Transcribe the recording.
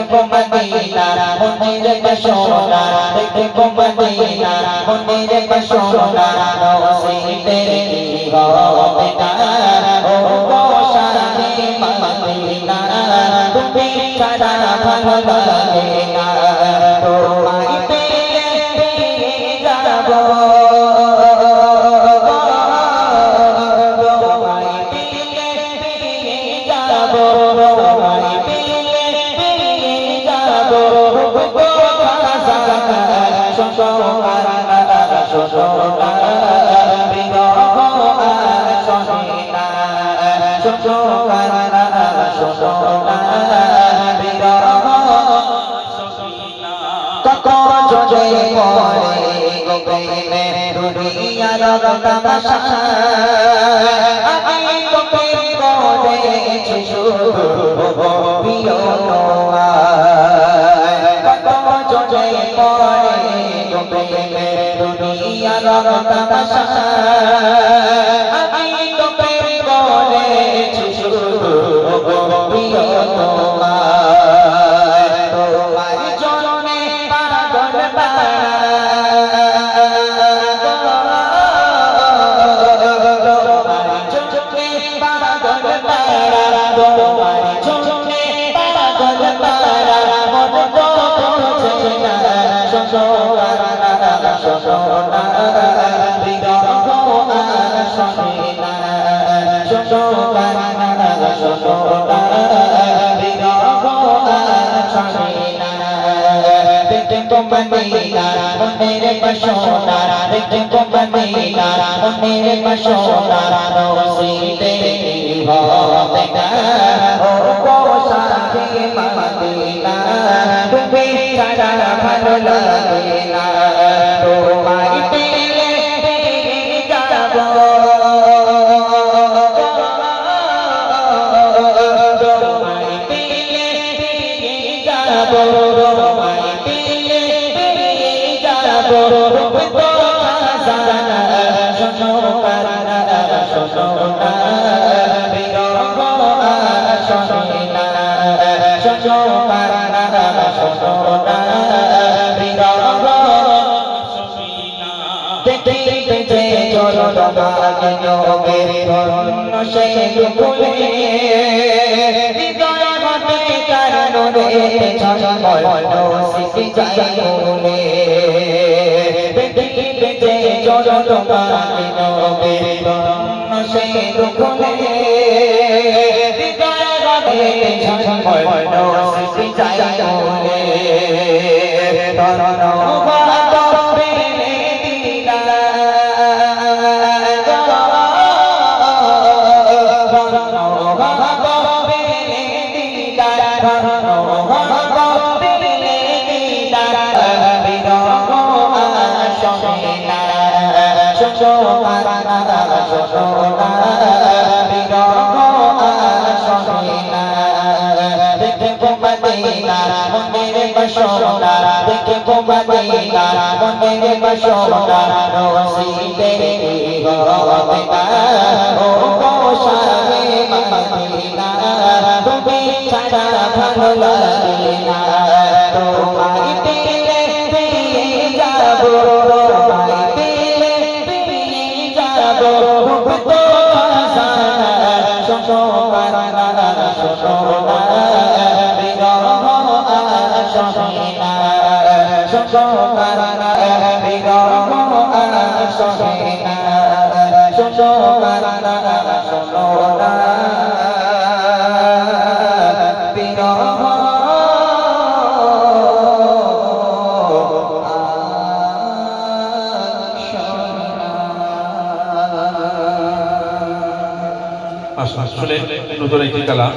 দেখবো মদিনা মনের বাসনা দেখবো মদিনা মনের বাসনা নসিবে হবে না ও গো শাহে মদিনা তুমি ছাড়া ভালো লাগে না তোমায় পেয়ে যাবো মদিনা মনের বাসনা দেখবো মদিনা মনের বাসনা নসিবে হবে না ও গো শাহে মদিনা তুমি ছাড়া ভালো লাগে না তোমায় পেলে যাবো তোমায় পেলে যাবো দেখবো মদিনা মনের বাসনা নসিবে হবে না ও গো শাহে মদিনা তুমি ছাড়া ভালো লাগে না তোমায় পেলে যাবো তোমায় পেলে যাবো তো আসানা আসলে নতুন একটি কালাম